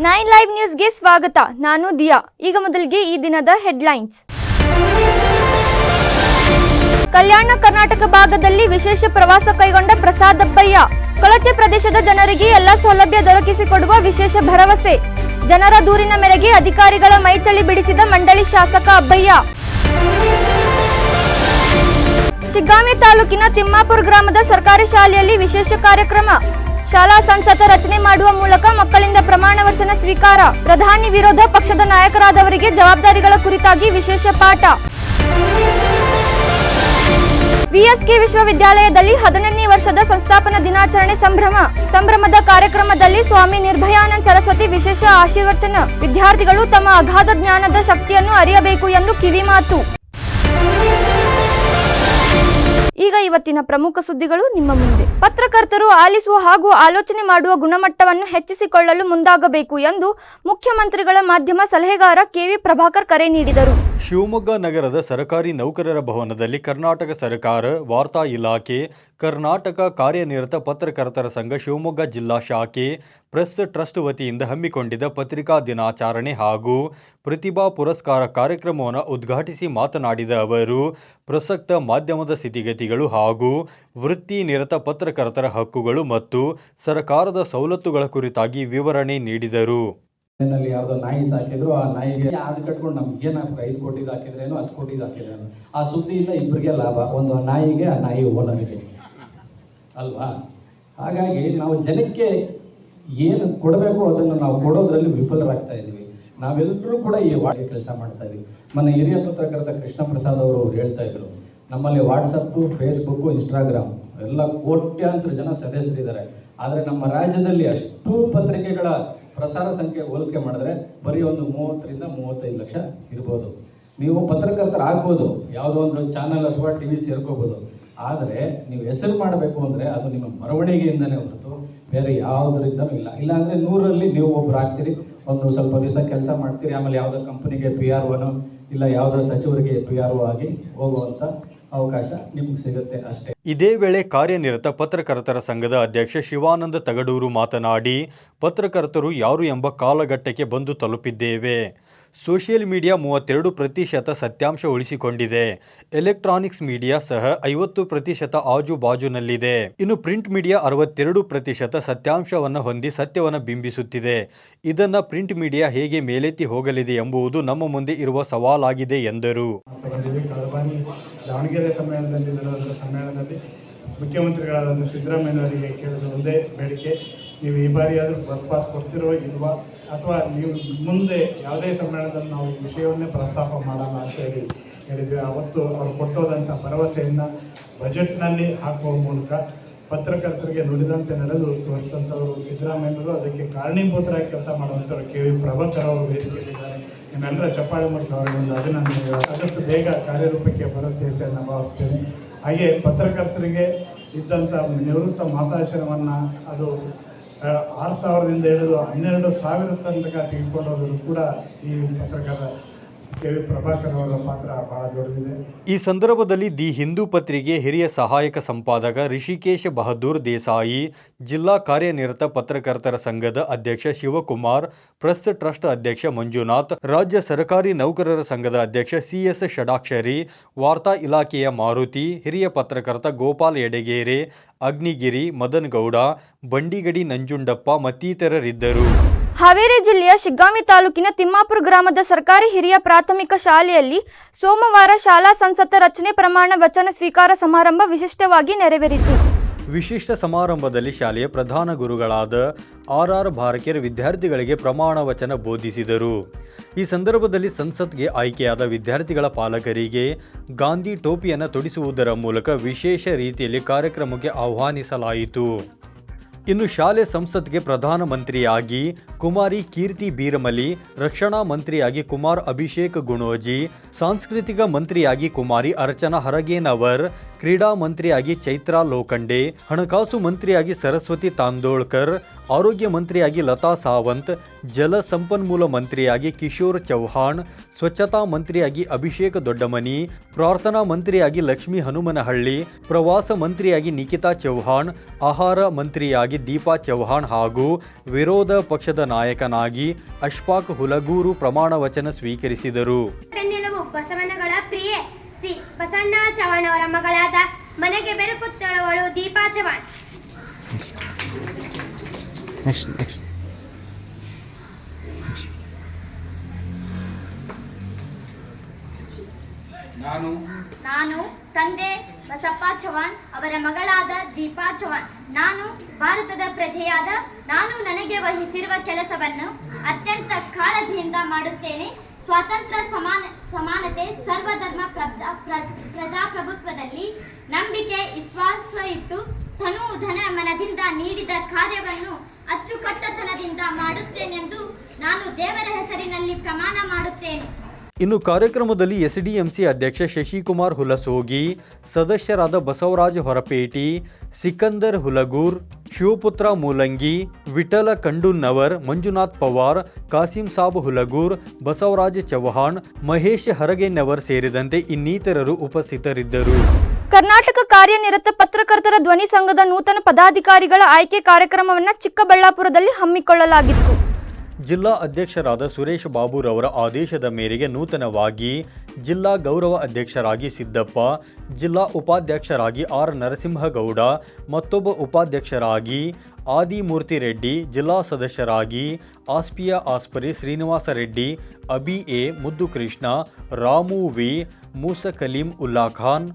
9 live ನ್ಯೂಸ್ಗೆ ಸ್ವಾಗತ. ನಾನು ದಿಯಾ. ಈಗ ಮೊದಲಿಗೆ ಈ ದಿನದ ಹೆಡ್ಲೈನ್ಸ್. ಕಲ್ಯಾಣ ಕರ್ನಾಟಕ ಭಾಗದಲ್ಲಿ ವಿಶೇಷ ಪ್ರವಾಸ ಕೈಗೊಂಡ ಪ್ರಸಾದ್ ಅಬ್ಬಯ್ಯ. ಕೊಳಚೆ ಪ್ರದೇಶದ ಜನರಿಗೆ ಎಲ್ಲ ಸೌಲಭ್ಯ ದೊರಕಿಸಿಕೊಡುವ ವಿಶೇಷ ಭರವಸೆ. ಜನರ ದೂರಿನ ಮೇರೆಗೆ ಅಧಿಕಾರಿಗಳ ಮೈಚಳಿ ಬಿಡಿಸಿದ ಮಂಡಳಿ ಶಾಸಕ ಅಬ್ಬಯ್ಯ. ಶಿಗ್ಗಾಂವಿ ತಾಲೂಕಿನ ತಿಮ್ಮಾಪುರ ಗ್ರಾಮದ ಸರ್ಕಾರಿ ಶಾಲೆಯಲ್ಲಿ ವಿಶೇಷ ಕಾರ್ಯಕ್ರಮ. ಶಾಲಾ ಸಂಸದ ರಚನೆ ಮಾಡುವ ಮೂಲಕ ಮಕ್ಕಳಿಂದ ಪ್ರಮಾಣ ವಚನ ಸ್ವೀಕಾರ. ಪ್ರಧಾನಿ ವಿರೋಧ ಪಕ್ಷದ ನಾಯಕರಾದವರಿಗೆ ಜವಾಬ್ದಾರಿಗಳ ಕುರಿತಾಗಿ ವಿಶೇಷ ಪಾಠ. ವಿಎಸ್ಕೆ ವಿಶ್ವವಿದ್ಯಾಲಯದಲ್ಲಿ 18ನೇ ವರ್ಷದ ಸಂಸ್ಥಾಪನಾ ದಿನಾಚರಣೆ ಸಂಭ್ರಮದ ಕಾರ್ಯಕ್ರಮದಲ್ಲಿ ಸ್ವಾಮಿ ನಿರ್ಭಯಾನಂದ ಸರಸ್ವತಿ ವಿಶೇಷ ಆಶೀರ್ವಚನ. ವಿದ್ಯಾರ್ಥಿಗಳು ತಮ್ಮ ಅಗಾಧ ಜ್ಞಾನದ ಶಕ್ತಿಯನ್ನು ಅರಿಯಬೇಕು ಎಂದು ಕಿವಿಮಾತು. ಈಗ ಇವತ್ತಿನ ಪ್ರಮುಖ ಸುದ್ದಿಗಳು ನಿಮ್ಮ ಮುಂದೆ. ಪತ್ರಕರ್ತರು ಆಲಿಸುವ ಹಾಗೂ ಆಲೋಚನೆ ಮಾಡುವ ಗುಣಮಟ್ಟವನ್ನು ಹೆಚ್ಚಿಸಿಕೊಳ್ಳಲು ಮುಂದಾಗಬೇಕು ಎಂದು ಮುಖ್ಯಮಂತ್ರಿಗಳ ಮಾಧ್ಯಮ ಸಲಹೆಗಾರ ಕೆವಿ ಪ್ರಭಾಕರ್ ಕರೆ ನೀಡಿದರು. ಶಿವಮೊಗ್ಗ ನಗರದ ಸರ್ಕಾರಿ ನೌಕರರ ಭವನದಲ್ಲಿ ಕರ್ನಾಟಕ ಸರ್ಕಾರ ವಾರ್ತಾ ಇಲಾಖೆ, ಕರ್ನಾಟಕ ಕಾರ್ಯನಿರತ ಪತ್ರಕರ್ತರ ಸಂಘ ಶಿವಮೊಗ್ಗ ಜಿಲ್ಲಾ ಶಾಖೆ, ಪ್ರೆಸ್ ಟ್ರಸ್ಟ್ ವತಿಯಿಂದ ಹಮ್ಮಿಕೊಂಡಿದ್ದ ಪತ್ರಿಕಾ ದಿನಾಚರಣೆ ಹಾಗೂ ಪ್ರತಿಭಾ ಪುರಸ್ಕಾರ ಕಾರ್ಯಕ್ರಮವನ್ನು ಉದ್ಘಾಟಿಸಿ ಮಾತನಾಡಿದ ಅವರು, ಪ್ರಸಕ್ತ ಮಾಧ್ಯಮದ ಸ್ಥಿತಿಗತಿಗಳು ಹಾಗೂ ವೃತ್ತಿ ನಿರತ ಪತ್ರಕರ್ತರ ಹಕ್ಕುಗಳು ಮತ್ತು ಸರ್ಕಾರದ ಸವಲತ್ತುಗಳ ಕುರಿತಾಗಿ ವಿವರಣೆ ನೀಡಿದರು. ಯಾವುದೋ ನಾಯಿ ಸಾಕಿದ್ರು, ಆ ನಾಯಿಗೆ ಅದು ಕಟ್ಕೊಂಡು ನಮ್ಗೆ ಏನಾಗ್ತದೆ, 5 ಕೋಟಿದು ಹಾಕಿದ್ರೇನು 10 ಕೋಟಿದು ಹಾಕಿದ್ರೇನು, ಆ ಸುದ್ದಿಯಿಂದ ಇಬ್ಬರಿಗೆ ಲಾಭ, ಒಂದು ನಾಯಿಗೆ, ಆ ನಾಯಿ ಓನರ್ಗೆ ಅಲ್ವಾ. ಹಾಗಾಗಿ ನಾವು ಜನಕ್ಕೆ ಏನು ಕೊಡಬೇಕು ಅದನ್ನು ನಾವು ಕೊಡೋದ್ರಲ್ಲಿ ವಿಫಲರಾಗ್ತಾ ಇದ್ದೀವಿ. ನಾವೆಲ್ಲರೂ ಕೂಡ ಈ ಕೆಲಸ ಮಾಡ್ತಾ ಇದ್ದೀವಿ. ಮೊನ್ನೆ ಹಿರಿಯ ಪತ್ರಕರ್ತ ಕೃಷ್ಣ ಪ್ರಸಾದ್ ಅವರು ಹೇಳ್ತಾ ಇದ್ರು, ನಮ್ಮಲ್ಲಿ ವಾಟ್ಸಪ್ಪು, ಫೇಸ್ಬುಕ್ಕು, ಇನ್ಸ್ಟಾಗ್ರಾಮ್ ಎಲ್ಲ ಕೋಟ್ಯಾಂತರ ಜನ ಸದಸ್ಯರಿದ್ದಾರೆ. ಆದರೆ ನಮ್ಮ ರಾಜ್ಯದಲ್ಲಿ ಅಷ್ಟು ಪತ್ರಿಕೆಗಳ ಪ್ರಸಾರ ಸಂಖ್ಯೆ ಹೋಲಿಕೆ ಮಾಡಿದ್ರೆ ಬರೀ ಒಂದು 30ರಿಂದ 35 ಲಕ್ಷ ಇರ್ಬೋದು. ನೀವು ಪತ್ರಕರ್ತರು ಆಗ್ಬೋದು, ಯಾವುದೋ ಒಂದು ಚಾನಲ್ ಅಥವಾ TV ಸೇರ್ಕೋಬೋದು. ಆದರೆ ನೀವು ಹೆಸರು ಮಾಡಬೇಕು ಅಂದರೆ ಅದು ನಿಮ್ಮ ಬರವಣಿಗೆಯಿಂದನೇ ಹೊರತು ಬೇರೆ ಯಾವುದರಿಂದನೂ ಇಲ್ಲ. ಇಲ್ಲಾಂದರೆ 100ರಲ್ಲಿ ನೀವು ಒಬ್ರು ಆಗ್ತೀರಿ, ಒಂದು ಸ್ವಲ್ಪ ದಿವಸ ಕೆಲಸ ಮಾಡ್ತೀರಿ, ಆಮೇಲೆ ಯಾವುದೋ ಕಂಪನಿಗೆ PROನೋ ಇಲ್ಲ ಯಾವುದೋ ಸಚಿವರಿಗೆ PRO ಆಗಿ ಹೋಗುವಂಥ ಅವಕಾಶ ನಿಮ್ಗೆ ಸಿಗುತ್ತೆ ಅಷ್ಟೇ. ಇದೇ ವೇಳೆ ಕಾರ್ಯನಿರತ ಪತ್ರಕರ್ತರ ಸಂಘದ ಅಧ್ಯಕ್ಷ ಶಿವಾನಂದ ತಗಡೂರು ಮಾತನಾಡಿ, ಪತ್ರಕರ್ತರು ಯಾರು ಎಂಬ ಕಾಲಘಟ್ಟಕ್ಕೆ ಬಂದು ತಲುಪಿದ್ದೇವೆ. ಸೋಷಿಯಲ್ ಮೀಡಿಯಾ 32% ಸತ್ಯಾಂಶ ಉಳಿಸಿಕೊಂಡಿದೆ. ಎಲೆಕ್ಟ್ರಾನಿಕ್ಸ್ ಮೀಡಿಯಾ ಸಹ 50% ಆಜುಬಾಜುನಲ್ಲಿದೆ. ಇನ್ನು ಪ್ರಿಂಟ್ ಮೀಡಿಯಾ 62% ಸತ್ಯಾಂಶವನ್ನು ಹೊಂದಿ ಸತ್ಯವನ್ನು ಬಿಂಬಿಸುತ್ತಿದೆ. ಇದನ್ನ ಪ್ರಿಂಟ್ ಮೀಡಿಯಾ ಹೇಗೆ ಮೇಲೆತ್ತಿ ಹೋಗಲಿದೆ ಎಂಬುದು ನಮ್ಮ ಮುಂದೆ ಇರುವ ಸವಾಲಾಗಿದೆ ಎಂದರು. ದಾವಣಗೆರೆ ಸಮ್ಮೇಳನದಲ್ಲಿ ನಡೆದಂಥ ಸಮ್ಮೇಳನದಲ್ಲಿ ಮುಖ್ಯಮಂತ್ರಿಗಳಾದಂಥ ಸಿದ್ದರಾಮಯ್ಯನವರಿಗೆ ಕೇಳಿದ ಒಂದೇ ಬೇಡಿಕೆ, ನೀವು ಈ ಬಾರಿ ಆದರೂ ಬಸ್ ಪಾಸ್ ಕೊಡ್ತಿರೋ ಇಲ್ವಾ, ಅಥವಾ ನೀವು ಮುಂದೆ ಯಾವುದೇ ಸಮ್ಮೇಳನದಲ್ಲಿ ನಾವು ಈ ವಿಷಯವನ್ನೇ ಪ್ರಸ್ತಾಪ ಮಾಡೋಣ ಅಂತ ಹೇಳಿದ್ವಿ. ಅವತ್ತು ಅವರು ಕೊಟ್ಟೋದಂಥ ಭರವಸೆಯನ್ನು ಬಜೆಟ್ನಲ್ಲಿ ಹಾಕುವ ಮೂಲಕ ಪತ್ರಕರ್ತರಿಗೆ ನುಡಿದಂತೆ ನಡೆದು ತೋರಿಸಿದಂಥವರು ಸಿದ್ದರಾಮಯ್ಯನವರು. ಅದಕ್ಕೆ ಕಾರಣೀಭೂತರಾಗಿ ಕೆಲಸ ಮಾಡುವಂಥವ್ರು KV ಪ್ರಭಾಕರ್ ಅವರು ವೇದಿಕೆಯಲ್ಲಿದ್ದಾರೆ. ನಿಮ್ಮೆಲ್ಲರ ಚಪ್ಪಾಳೆ ಮೂಲಕ ಅವರಿಗೊಂದು ಅಭಿನಂದನೆಗಳು. ಆದಷ್ಟು ಬೇಗ ಕಾರ್ಯರೂಪಕ್ಕೆ ಬರುತ್ತೆ ಅಂತ ನಾನು ಭಾವಿಸ್ತೇನೆ. ಹಾಗೆ ಪತ್ರಕರ್ತರಿಗೆ ಇದ್ದಂಥ ನಿವೃತ್ತ ಮಾಸಾಶನವನ್ನು ಅದು 6,000ದಿಂದ ಹಿಡಿದು 12,000 ತನಕ ತೆಗೆದುಕೊಂಡೋದ್ರು ಕೂಡ ಈ ಪತ್ರಕರ್ತ KV ಪ್ರಭಾಕರ್ ಅವರ ಪಾತ್ರ ಬಹಳ ದೊಡ್ಡದಿದೆ. ಈ ಸಂದರ್ಭದಲ್ಲಿ ದಿ ಹಿಂದೂ ಪತ್ರಿಕೆ ಹಿರಿಯ ಸಹಾಯಕ ಸಂಪಾದಕ ರಿಷಿಕೇಶ್ ಬಹದ್ದೂರ್ ದೇಸಾಯಿ, ಜಿಲ್ಲಾ ಕಾರ್ಯನಿರತ ಪತ್ರಕರ್ತರ ಸಂಘದ ಅಧ್ಯಕ್ಷ ಶಿವಕುಮಾರ್, ಪ್ರೆಸ್ ಟ್ರಸ್ಟ್ ಅಧ್ಯಕ್ಷ ಮಂಜುನಾಥ್, ರಾಜ್ಯ ಸರ್ಕಾರಿ ನೌಕರರ ಸಂಘದ ಅಧ್ಯಕ್ಷ CS ಷಡಾಕ್ಷರಿ, ವಾರ್ತಾ ಇಲಾಖೆಯ ಮಾರುತಿ, ಹಿರಿಯ ಪತ್ರಕರ್ತ ಗೋಪಾಲ್ ಯಡಗೇರೆ, ಅಗ್ನಿಗಿರಿ, ಮದನ್ ಗೌಡ, ಬಂಡಿಗಡಿ ನಂಜುಂಡಪ್ಪ ಮತ್ತಿತರರಿದ್ದರು. ಹಾವೇರಿ ಜಿಲ್ಲೆಯ ಶಿಗ್ಗಾಂವಿ ತಾಲೂಕಿನ ತಿಮ್ಮಾಪುರ ಗ್ರಾಮದ ಸರ್ಕಾರಿ ಹಿರಿಯ ಪ್ರಾಥಮಿಕ ಶಾಲೆಯಲ್ಲಿ ಸೋಮವಾರ ಶಾಲಾ ಸಂಸತ್ತ ರಚನೆ ಪ್ರಮಾಣ ವಚನ ಸ್ವೀಕಾರ ಸಮಾರಂಭ ವಿಶಿಷ್ಟವಾಗಿ ನೆರವೇರಿತು. ವಿಶಿಷ್ಟ ಸಮಾರಂಭದಲ್ಲಿ ಶಾಲೆಯ ಪ್ರಧಾನ ಗುರುಗಳಾದ RR ಭಾರಕೇರ್ ವಿದ್ಯಾರ್ಥಿಗಳಿಗೆ ಪ್ರಮಾಣ ವಚನ ಬೋಧಿಸಿದರು. ಈ ಸಂದರ್ಭದಲ್ಲಿ ಸಂಸತ್ಗೆ ಆಯ್ಕೆಯಾದ ವಿದ್ಯಾರ್ಥಿಗಳ ಪಾಲಕರಿಗೆ ಗಾಂಧಿ ಟೋಪಿಯನ್ನು ತೊಡಿಸುವುದರ ಮೂಲಕ ವಿಶೇಷ ರೀತಿಯಲ್ಲಿ ಕಾರ್ಯಕ್ರಮಕ್ಕೆ ಆಹ್ವಾನಿಸಲಾಯಿತು. ಇನ್ನು ಶಾಲೆ ಸಂಸತ್ಗೆ ಪ್ರಧಾನ ಮಂತ್ರಿಯಾಗಿ ಕುಮಾರಿ ಕೀರ್ತಿ ಬೀರಮಲಿ, ರಕ್ಷಣಾ ಮಂತ್ರಿಯಾಗಿ ಕುಮಾರ್ ಅಭಿಷೇಕ್ ಗುಣೋಜಿ, ಸಾಂಸ್ಕೃತಿಕ ಮಂತ್ರಿಯಾಗಿ ಕುಮಾರಿ ಅರ್ಚನಾ ಹರಗೇನವರ್, ಕ್ರೀಡಾ ಮಂತ್ರಿಯಾಗಿ ಚೈತ್ರಾ ಲೋಖಂಡೆ, ಹಣಕಾಸು ಮಂತ್ರಿಯಾಗಿ ಸರಸ್ವತಿ ತಾಂದೋಳ್ಕರ್, ಆರೋಗ್ಯ ಮಂತ್ರಿಯಾಗಿ ಲತಾ ಸಾವಂತ್, ಜಲ ಸಂಪನ್ಮೂಲ ಮಂತ್ರಿಯಾಗಿ ಕಿಶೋರ್ ಚೌಹಾಣ್, ಸ್ವಚ್ಛತಾ ಮಂತ್ರಿಯಾಗಿ ಅಭಿಷೇಕ್ ದೊಡ್ಡಮನಿ, ಪ್ರಾರ್ಥನಾ ಮಂತ್ರಿಯಾಗಿ ಲಕ್ಷ್ಮೀ ಹನುಮನಹಳ್ಳಿ, ಪ್ರವಾಸ ಮಂತ್ರಿಯಾಗಿ ನಿಖಿತಾ ಚೌಹಾಣ್, ಆಹಾರ ಮಂತ್ರಿಯಾಗಿ ದೀಪಾ ಚೌಹಾಣ್ ಹಾಗೂ ವಿರೋಧ ಪಕ್ಷದ ನಾಯಕನಾಗಿ ಅಶ್ಫಾಕ್ ಹುಲಗೂರು ಪ್ರಮಾಣ ವಚನ ಸ್ವೀಕರಿಸಿದರು. ಬಸವನಗಳ ಪ್ರಿಯೆ ಸಿ ಬಸಣ್ಣ ಚವ್ಹಾಣ್ ಅವರ ಮಗಳಾದ ಮನೆಗೆ ಬೆರಕುತ್ತಳವಳು ದೀಪಾ ಚವ್ಹಾಣ್. ನೆಕ್ಸ್ಟ್ ನಾನು ತಂದೆ ಬಸಪ್ಪ ಚವ್ಹಾಣ್ ಅವರ ಮಗಳಾದ ದೀಪಾ ಚವ್ಹಾಣ್. ನಾನು ಭಾರತದ ಪ್ರಜೆಯಾದ ನಾನು ನನಗೆ ವಹಿಸಿರುವ ಕೆಲಸವನ್ನು ಅತ್ಯಂತ ಕಾಳಜಿಯಿಂದ ಮಾಡುತ್ತೇನೆ. ಸ್ವಾತಂತ್ರ್ಯ, ಸಮಾನತೆ, ಸರ್ವಧರ್ಮ ಪ್ರಜಾಪ್ರಭುತ್ವದಲ್ಲಿ ನಂಬಿಕೆ, ವಿಶ್ವಾಸ ಇಟ್ಟು ತನು ಧನ ಮನದಿಂದ ನೀಡಿದ ಕಾರ್ಯವನ್ನು ಅಚ್ಚುಕಟ್ಟತನದಿಂದ ಮಾಡುತ್ತೇನೆಂದು ನಾನು ದೇವರ ಹೆಸರಿನಲ್ಲಿ ಪ್ರಮಾಣ ಮಾಡುತ್ತೇನೆ. ಇನ್ನು ಕಾರ್ಯಕ್ರಮದಲ್ಲಿ ಎಸ್ಡಿಎಂಸಿ ಅಧ್ಯಕ್ಷ ಶಶಿಕುಮಾರ್ ಹುಲಸೋಗಿ, ಸದಸ್ಯರಾದ ಬಸವರಾಜ್ ಹೊರಪೇಟಿ, ಸಿಕಂದರ್ ಹುಲಗೂರ್, ಶಿವಪುತ್ರ ಮೂಲಂಗಿ, ವಿಠಲ ಕಂಡುನ್ನವರ್, ಮಂಜುನಾಥ್ ಪವಾರ್, ಕಾಸಿಂ ಸಾಬ್ ಹುಲಗೂರ್, ಬಸವರಾಜ್ ಚವ್ಹಾಣ್, ಮಹೇಶ್ ಹರಗೆನ್ನವರ್ ಸೇರಿದಂತೆ ಇನ್ನಿತರರು ಉಪಸ್ಥಿತರಿದ್ದರು. ಕರ್ನಾಟಕ ಕಾರ್ಯನಿರತ ಪತ್ರಕರ್ತರ ಧ್ವನಿ ಸಂಘದ ನೂತನ ಪದಾಧಿಕಾರಿಗಳ ಆಯ್ಕೆ ಕಾರ್ಯಕ್ರಮವನ್ನು ಚಿಕ್ಕಬಳ್ಳಾಪುರದಲ್ಲಿ ಹಮ್ಮಿಕೊಳ್ಳಲಾಗಿತ್ತು. ಜಿಲ್ಲಾ ಅಧ್ಯಕ್ಷರಾದ ಸುರೇಶ್ ಬಾಬುರವರ ಆದೇಶದ ಮೇರೆಗೆ ನೂತನವಾಗಿ ಜಿಲ್ಲಾ ಗೌರವ ಅಧ್ಯಕ್ಷರಾಗಿ ಸಿದ್ದಪ್ಪ, ಜಿಲ್ಲಾ ಉಪಾಧ್ಯಕ್ಷರಾಗಿ ಆರ್ ನರಸಿಂಹಗೌಡ, ಮತ್ತೊಬ್ಬ ಉಪಾಧ್ಯಕ್ಷರಾಗಿ ಆದಿಮೂರ್ತಿ ರೆಡ್ಡಿ, ಜಿಲ್ಲಾ ಸದಸ್ಯರಾಗಿ ಆಸ್ಪಿಯಾ ಆಸ್ಪರಿ ಶ್ರೀನಿವಾಸ ರೆಡ್ಡಿ, ಅಬಿ ಎ, ಮುದ್ದು ಕೃಷ್ಣ, ರಾಮು ವಿ, ಮೂಸ ಕಲೀಂ ಉಲ್ಲಾ ಖಾನ್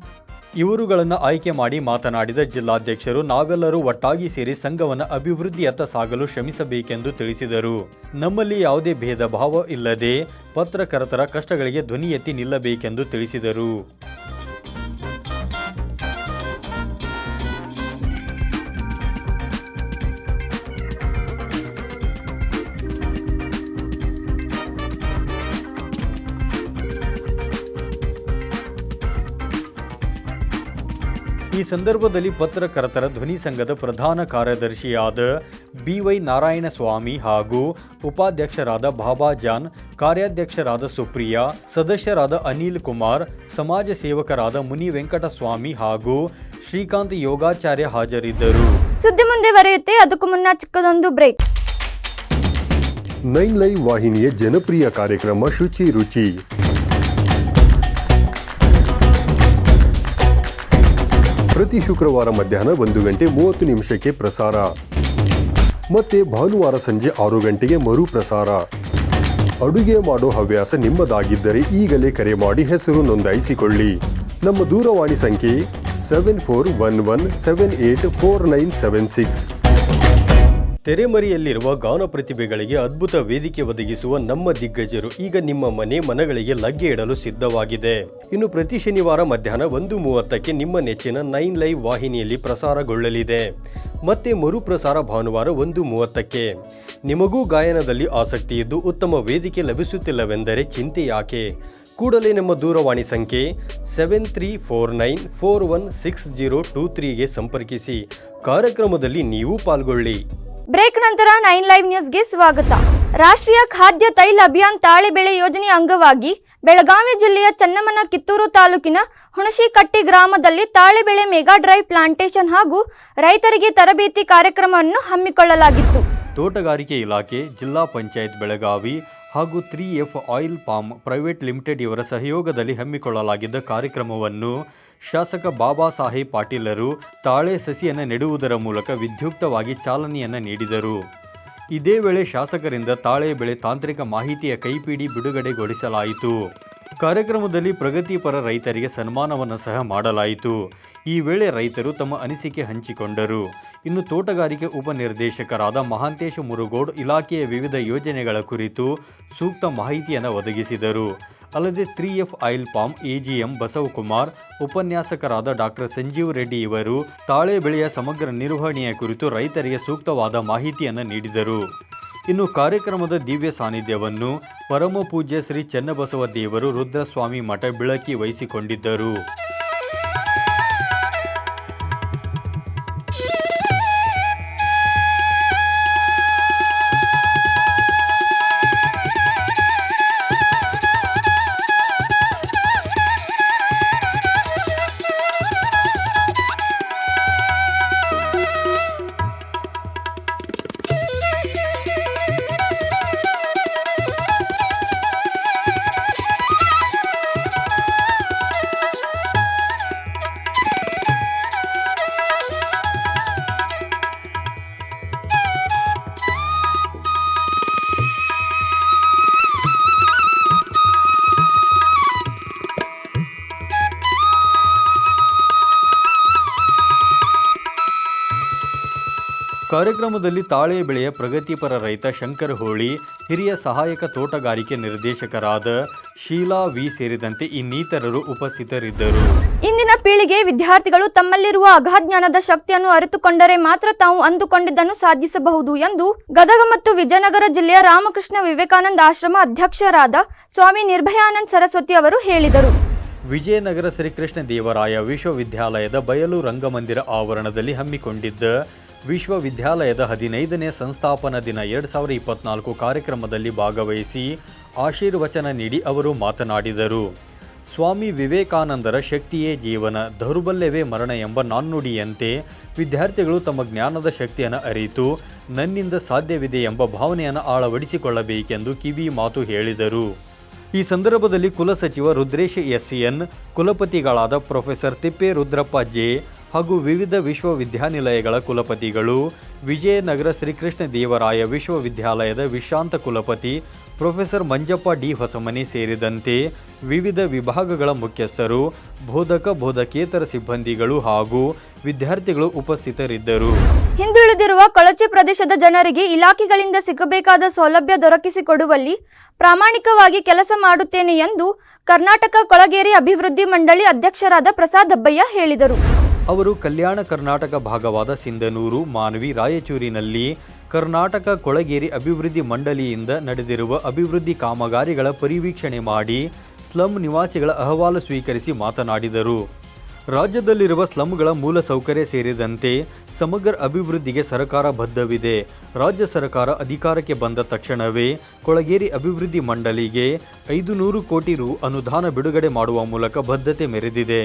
ಇವರುಗಳನ್ನು ಆಯ್ಕೆ ಮಾಡಿ ಮಾತನಾಡಿದ ಜಿಲ್ಲಾಧ್ಯಕ್ಷರು, ನಾವೆಲ್ಲರೂ ಒಟ್ಟಾಗಿ ಸೇರಿ ಸಂಘವನ್ನು ಅಭಿವೃದ್ಧಿಯತ್ತ ಸಾಗಲು ಶ್ರಮಿಸಬೇಕೆಂದು ತಿಳಿಸಿದರು. ನಮ್ಮಲ್ಲಿ ಯಾವುದೇ ಭೇದ ಭಾವ ಇಲ್ಲದೆ ಪತ್ರಕರ್ತರ ಕಷ್ಟಗಳಿಗೆ ಧ್ವನಿ ಎತ್ತಿ ನಿಲ್ಲಬೇಕೆಂದು ತಿಳಿಸಿದರು. ಈ ಸಂದರ್ಭದಲ್ಲಿ ಪತ್ರಕರ್ತರ ಧ್ವನಿ ಸಂಘದ ಪ್ರಧಾನ ಕಾರ್ಯದರ್ಶಿಯಾದ ಬಿವೈ ನಾರಾಯಣಸ್ವಾಮಿ ಹಾಗೂ ಉಪಾಧ್ಯಕ್ಷರಾದ ಬಾಬಾ ಜಾನ್, ಕಾರ್ಯಾಧ್ಯಕ್ಷರಾದ ಸುಪ್ರಿಯಾ, ಸದಸ್ಯರಾದ ಅನಿಲ್ ಕುಮಾರ್, ಸಮಾಜ ಸೇವಕರಾದ ಮುನಿ ವೆಂಕಟಸ್ವಾಮಿ ಹಾಗೂ ಶ್ರೀಕಾಂತ್ ಯೋಗಾಚಾರ್ಯ ಹಾಜರಿದ್ದರು. ಸುದ್ದಿ ಮುಂದೆ ಬರೆಯುತ್ತೆ, ಅದಕ್ಕೂ ಮುನ್ನ ಚಿಕ್ಕದೊಂದು ಬ್ರೇಕ್. 9 ಲೈವ್ ವಾಹಿನಿಯ ಜನಪ್ರಿಯ ಕಾರ್ಯಕ್ರಮ ಶುಚಿ ರುಚಿ ಪ್ರತಿ ಶುಕ್ರವಾರ ಮಧ್ಯಾಹ್ನ 1:30 ಪ್ರಸಾರ, ಮತ್ತೆ ಭಾನುವಾರ ಸಂಜೆ 6 ಗಂಟೆಗೆ ಮರು ಪ್ರಸಾರ. ಅಡುಗೆ ಮಾಡೋ ಹವ್ಯಾಸ ನಿಮ್ಮದಾಗಿದ್ದರೆ ಈಗಲೇ ಕರೆ ಮಾಡಿ ಹೆಸರು ನೋಂದಾಯಿಸಿಕೊಳ್ಳಿ. ನಮ್ಮ ದೂರವಾಣಿ ಸಂಖ್ಯೆ 7411784976. ತೆರೆಮರೆಯಲ್ಲಿರುವ ಗಾನ ಪ್ರತಿಭೆಗಳಿಗೆ ಅದ್ಭುತ ವೇದಿಕೆ ಒದಗಿಸುವ ನಮ್ಮ ದಿಗ್ಗಜರು ಈಗ ನಿಮ್ಮ ಮನಗಳಿಗೆ ಲಗ್ಗೆ ಇಡಲು ಸಿದ್ಧವಾಗಿದೆ. ಇನ್ನು ಪ್ರತಿ ಶನಿವಾರ ಮಧ್ಯಾಹ್ನ 1:30 ನಿಮ್ಮ ನೆಚ್ಚಿನ 9 ಲೈವ್ ವಾಹಿನಿಯಲ್ಲಿ ಪ್ರಸಾರಗೊಳ್ಳಲಿದೆ. ಮತ್ತೆ ಮರುಪ್ರಸಾರ ಭಾನುವಾರ 1:30. ನಿಮಗೂ ಗಾಯನದಲ್ಲಿ ಆಸಕ್ತಿ ಇದ್ದು ಉತ್ತಮ ವೇದಿಕೆ ಲಭಿಸುತ್ತಿಲ್ಲವೆಂದರೆ ಚಿಂತೆ ಯಾಕೆ? ಕೂಡಲೇ ನಮ್ಮ ದೂರವಾಣಿ ಸಂಖ್ಯೆ 7349416023ಗೆ ಸಂಪರ್ಕಿಸಿ. ಕಾರ್ಯಕ್ರಮದಲ್ಲಿ ನೀವು ಪಾಲ್ಗೊಳ್ಳಿ. ಬ್ರೇಕ್ ನಂತರ 9 ಲೈವ್ ನ್ಯೂಸ್ಗೆ ಸ್ವಾಗತ. ರಾಷ್ಟ್ರೀಯ ಖಾದ್ಯ ತೈಲ ಅಭಿಯಾನ್ ತಾಳೆ ಬೆಳೆ ಯೋಜನೆಯ ಅಂಗವಾಗಿ ಬೆಳಗಾವಿ ಜಿಲ್ಲೆಯ ಚನ್ನಮ್ಮನ ಕಿತ್ತೂರು ತಾಲೂಕಿನ ಹುಣಶಿಕಟ್ಟಿ ಗ್ರಾಮದಲ್ಲಿ ತಾಳೆ ಬೆಳೆ ಮೆಗಾ ಡ್ರೈವ್ ಪ್ಲಾಂಟೇಶನ್ ಹಾಗೂ ರೈತರಿಗೆ ತರಬೇತಿ ಕಾರ್ಯಕ್ರಮವನ್ನು ಹಮ್ಮಿಕೊಳ್ಳಲಾಗಿತ್ತು. ತೋಟಗಾರಿಕೆ ಇಲಾಖೆ, ಜಿಲ್ಲಾ ಪಂಚಾಯತ್ ಬೆಳಗಾವಿ ಹಾಗೂ 3F oil palm private limited ಇವರ ಸಹಯೋಗದಲ್ಲಿ ಹಮ್ಮಿಕೊಳ್ಳಲಾಗಿದ್ದ ಕಾರ್ಯಕ್ರಮವನ್ನು ಶಾಸಕ ಬಾಬಾ ಸಾಹೇಬ್ ಪಾಟೀಲರು ತಾಳೆ ಸಸಿಯನ್ನು ನೆಡುವುದರ ಮೂಲಕ ವಿದ್ಯುಕ್ತವಾಗಿ ಚಾಲನೆಯನ್ನು ನೀಡಿದರು. ಇದೇ ವೇಳೆ ಶಾಸಕರಿಂದ ತಾಳೆ ಬೆಳೆ ತಾಂತ್ರಿಕ ಮಾಹಿತಿಯ ಕೈಪಿಡಿ ಬಿಡುಗಡೆಗೊಳಿಸಲಾಯಿತು. ಕಾರ್ಯಕ್ರಮದಲ್ಲಿ ಪ್ರಗತಿಪರ ರೈತರಿಗೆ ಸನ್ಮಾನವನ್ನು ಸಹ ಮಾಡಲಾಯಿತು. ಈ ವೇಳೆ ರೈತರು ತಮ್ಮ ಅನಿಸಿಕೆ ಹಂಚಿಕೊಂಡರು. ಇನ್ನು ತೋಟಗಾರಿಕೆ ಉಪನಿರ್ದೇಶಕರಾದ ಮಹಾಂತೇಶ ಮುರುಗೋಡ್ ಇಲಾಖೆಯ ವಿವಿಧ ಯೋಜನೆಗಳ ಕುರಿತು ಸೂಕ್ತ ಮಾಹಿತಿಯನ್ನು ಒದಗಿಸಿದರು. ಅಲ್ಲದೆ 3F oil palm AGM Basavakumar, ಉಪನ್ಯಾಸಕರಾದ ಡಾಕ್ಟರ್ ಸಂಜೀವ್ ರೆಡ್ಡಿ ಇವರು ತಾಳೆ ಬೆಳೆಯ ಸಮಗ್ರ ನಿರ್ವಹಣೆಯ ಕುರಿತು ರೈತರಿಗೆ ಸೂಕ್ತವಾದ ಮಾಹಿತಿಯನ್ನು ನೀಡಿದರು. ಇನ್ನು ಕಾರ್ಯಕ್ರಮದ ದಿವ್ಯ ಸಾನ್ನಿಧ್ಯವನ್ನು ಪರಮ ಪೂಜ್ಯ ಶ್ರೀ ಚನ್ನಬಸವ ದೇವರು ರುದ್ರಸ್ವಾಮಿ ಮಠ ಬಿಳಕಿ ವಹಿಸಿಕೊಂಡಿದ್ದರು. ಕಾರ್ಯಕ್ರಮದಲ್ಲಿ ತಾಳೆ ಬೆಳೆಯ ಪ್ರಗತಿಪರ ರೈತ ಶಂಕರ್ ಹೋಳಿ, ಹಿರಿಯ ಸಹಾಯಕ ತೋಟಗಾರಿಕೆ ನಿರ್ದೇಶಕರಾದ ಶೀಲಾ ವಿ ಸೇರಿದಂತೆ ಇನ್ನಿತರರು ಉಪಸ್ಥಿತರಿದ್ದರು. ಇಂದಿನ ಪೀಳಿಗೆ ವಿದ್ಯಾರ್ಥಿಗಳು ತಮ್ಮಲ್ಲಿರುವ ಅಗಾಧಜ್ಞಾನದ ಶಕ್ತಿಯನ್ನು ಅರಿತುಕೊಂಡರೆ ಮಾತ್ರ ತಾವು ಅಂದುಕೊಂಡಿದ್ದನ್ನು ಸಾಧಿಸಬಹುದು ಎಂದು ಗದಗ ಮತ್ತು ವಿಜಯನಗರ ಜಿಲ್ಲೆಯ ರಾಮಕೃಷ್ಣ ವಿವೇಕಾನಂದ ಆಶ್ರಮ ಅಧ್ಯಕ್ಷರಾದ ಸ್ವಾಮಿ ನಿರ್ಭಯಾನಂದ ಸರಸ್ವತಿ ಅವರು ಹೇಳಿದರು. ವಿಜಯನಗರ ಶ್ರೀಕೃಷ್ಣ ದೇವರಾಯ ವಿಶ್ವವಿದ್ಯಾಲಯದ ಬಯಲು ರಂಗಮಂದಿರ ಆವರಣದಲ್ಲಿ ಹಮ್ಮಿಕೊಂಡಿದ್ದ ವಿಶ್ವವಿದ್ಯಾಲಯದ 15ನೇ ಸಂಸ್ಥಾಪನಾ ದಿನ 2024 ಕಾರ್ಯಕ್ರಮದಲ್ಲಿ ಭಾಗವಹಿಸಿ ಆಶೀರ್ವಚನ ನೀಡಿ ಅವರು ಮಾತನಾಡಿದರು. ಸ್ವಾಮಿ ವಿವೇಕಾನಂದರ ಶಕ್ತಿಯೇ ಜೀವನ, ದೌರ್ಬಲ್ಯವೇ ಮರಣ ಎಂಬ ನಾಣ್ಣುಡಿಯಂತೆ ವಿದ್ಯಾರ್ಥಿಗಳು ತಮ್ಮ ಜ್ಞಾನದ ಶಕ್ತಿಯನ್ನು ಅರಿತು ನನ್ನಿಂದ ಸಾಧ್ಯವಿದೆ ಎಂಬ ಭಾವನೆಯನ್ನು ಅಳವಡಿಸಿಕೊಳ್ಳಬೇಕೆಂದು ಕಿವಿ ಮಾತು ಹೇಳಿದರು. ಈ ಸಂದರ್ಭದಲ್ಲಿ ಕುಲಸಚಿವ ರುದ್ರೇಶ್ ಎಸ್ಎನ್, ಕುಲಪತಿಗಳಾದ ಪ್ರೊಫೆಸರ್ ತಿಪ್ಪೇರುದ್ರಪ್ಪ ಜೆ ಹಾಗೂ ವಿವಿಧ ವಿಶ್ವವಿದ್ಯಾನಿಲಯಗಳ ಕುಲಪತಿಗಳು, ವಿಜಯನಗರ ಶ್ರೀಕೃಷ್ಣ ದೇವರಾಯ ವಿಶ್ವವಿದ್ಯಾಲಯದ ವಿಶ್ರಾಂತ ಕುಲಪತಿ ಪ್ರೊಫೆಸರ್ ಮಂಜಪ್ಪ ಡಿ ಹೊಸಮನಿ ಸೇರಿದಂತೆ ವಿವಿಧ ವಿಭಾಗಗಳ ಮುಖ್ಯಸ್ಥರು, ಬೋಧಕೇತರ ಸಿಬ್ಬಂದಿಗಳು ಹಾಗೂ ವಿದ್ಯಾರ್ಥಿಗಳು ಉಪಸ್ಥಿತರಿದ್ದರು. ಹಿಂದುಳಿದಿರುವ ಕೊಳಚೆ ಪ್ರದೇಶದ ಜನರಿಗೆ ಇಲಾಖೆಗಳಿಂದ ಸಿಗಬೇಕಾದ ಸೌಲಭ್ಯ ದೊರಕಿಸಿಕೊಡುವಲ್ಲಿ ಪ್ರಾಮಾಣಿಕವಾಗಿ ಕೆಲಸ ಮಾಡುತ್ತೇನೆ ಎಂದು ಕರ್ನಾಟಕ ಕೊಳಗೇರಿ ಅಭಿವೃದ್ಧಿ ಮಂಡಳಿ ಅಧ್ಯಕ್ಷರಾದ ಪ್ರಸಾದ್ ಅಬ್ಬಯ್ಯ ಹೇಳಿದರು. ಅವರು ಕಲ್ಯಾಣ ಕರ್ನಾಟಕ ಭಾಗವಾದ ಸಿಂಧನೂರು, ಮಾನ್ವಿ, ರಾಯಚೂರಿನಲ್ಲಿ ಕರ್ನಾಟಕ ಕೊಳಗೇರಿ ಅಭಿವೃದ್ಧಿ ಮಂಡಳಿಯಿಂದ ನಡೆದಿರುವ ಅಭಿವೃದ್ಧಿ ಕಾಮಗಾರಿಗಳ ಪರಿವೀಕ್ಷಣೆ ಮಾಡಿ ಸ್ಲಂ ನಿವಾಸಿಗಳ ಅಹವಾಲು ಸ್ವೀಕರಿಸಿ ಮಾತನಾಡಿದರು. ರಾಜ್ಯದಲ್ಲಿರುವ ಸ್ಲಂಗಳ ಮೂಲ ಸೌಕರ್ಯ ಸೇರಿದಂತೆ ಸಮಗ್ರ ಅಭಿವೃದ್ಧಿಗೆ ಸರ್ಕಾರ ಬದ್ಧವಿದೆ. ರಾಜ್ಯ ಸರ್ಕಾರ ಅಧಿಕಾರಕ್ಕೆ ಬಂದ ತಕ್ಷಣವೇ ಕೊಳಗೇರಿ ಅಭಿವೃದ್ಧಿ ಮಂಡಳಿಗೆ 500 ಕೋಟಿ ರು ಅನುದಾನ ಬಿಡುಗಡೆ ಮಾಡುವ ಮೂಲಕ ಬದ್ಧತೆ ಮೆರೆದಿದೆ.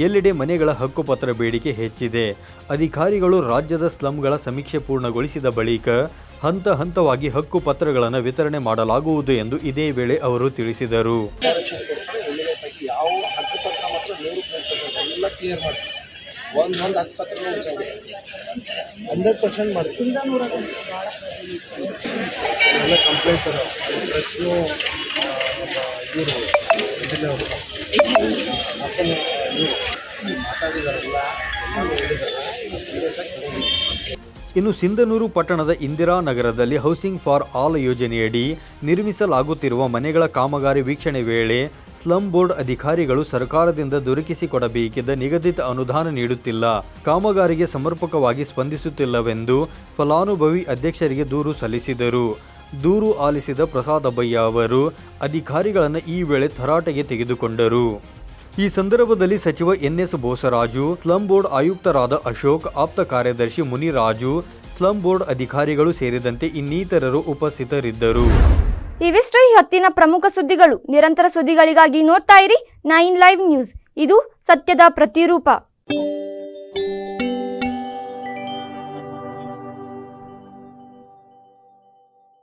ಎಲ್ಲೆಡೆ ಮನೆಗಳ ಹಕ್ಕುಪತ್ರ ಬೇಡಿಕೆ ಹೆಚ್ಚಿದೆ. ಅಧಿಕಾರಿಗಳು ರಾಜ್ಯದ ಸ್ಲಂಗಳ ಸಮೀಕ್ಷೆ ಪೂರ್ಣಗೊಳಿಸಿದ ಬಳಿಕ ಹಂತ ಹಂತವಾಗಿ ಹಕ್ಕುಪತ್ರಗಳನ್ನು ವಿತರಣೆ ಮಾಡಲಾಗುವುದು ಎಂದು ಇದೇ ವೇಳೆ ಅವರು ತಿಳಿಸಿದರು. ಯಾವ ಹಕ್ಕುಪತ್ರ ಮತ್ತು 100% ಎಲ್ಲ ಕ್ಲಿಯರ್ ಮಾಡ್ತೀವಿ. ಒಂದು ಹಕ್ಕುಪತ್ರ 100% ಮಾಡ್ತೀವಿ. ಎಲ್ಲ ಕಂಪ್ಲೇಂಟ್ಸ್ ಅದ ಪ್ರಶ್ನೆ ಇವರು ಜಿಲ್ಲೆಯವರು ಮಾತಾಡಿದಾರಲ್ಲ ಸೀರಿಯಸ್ ಆಗಿ. ಇನ್ನು ಸಿಂಧನೂರು ಪಟ್ಟಣದ ಇಂದಿರಾನಗರದಲ್ಲಿ ಹೌಸಿಂಗ್ ಫಾರ್ ಆಲ್ ಯೋಜನೆಯಡಿ ನಿರ್ಮಿಸಲಾಗುತ್ತಿರುವ ಮನೆಗಳ ಕಾಮಗಾರಿ ವೀಕ್ಷಣೆ ವೇಳೆ ಸ್ಲಂ ಬೋರ್ಡ್ ಅಧಿಕಾರಿಗಳು ಸರ್ಕಾರದಿಂದ ದೊರಕಿಸಿಕೊಡಬೇಕಿದ್ದ ನಿಗದಿತ ಅನುದಾನ ನೀಡುತ್ತಿಲ್ಲ, ಕಾಮಗಾರಿಗೆ ಸಮರ್ಪಕವಾಗಿ ಸ್ಪಂದಿಸುತ್ತಿಲ್ಲವೆಂದು ಫಲಾನುಭವಿ ಅಧ್ಯಕ್ಷರಿಗೆ ದೂರು ಸಲ್ಲಿಸಿದರು. ದೂರು ಆಲಿಸಿದ ಪ್ರಸಾದ್ ಅಬ್ಬಯ್ಯ ಅವರು ಅಧಿಕಾರಿಗಳನ್ನು ಈ ವೇಳೆ ತರಾಟೆಗೆ ತೆಗೆದುಕೊಂಡರು. ಈ ಸಂದರ್ಭದಲ್ಲಿ ಸಚಿವ ಎನ್ಎಸ್ ಬೋಸರಾಜು, ಸ್ಲಂ ಬೋರ್ಡ್ ಆಯುಕ್ತರಾದ ಅಶೋಕ್, ಆಪ್ತ ಕಾರ್ಯದರ್ಶಿ ಮುನಿರಾಜು, ಸ್ಲಂ ಬೋರ್ಡ್ ಅಧಿಕಾರಿಗಳು ಸೇರಿದಂತೆ ಇನ್ನಿತರರು ಉಪಸ್ಥಿತರಿದ್ದರು. ಇವಿಷ್ಟು ಈ ಹೊತ್ತಿನ ಪ್ರಮುಖ ಸುದ್ದಿಗಳು. ನಿರಂತರ ಸುದ್ದಿಗಳಿಗಾಗಿ ನೋಡ್ತಾ ಇರಿ 9 ಲೈವ್ ನ್ಯೂಸ್. ಇದು ಸತ್ಯದ ಪ್ರತಿರೂಪ.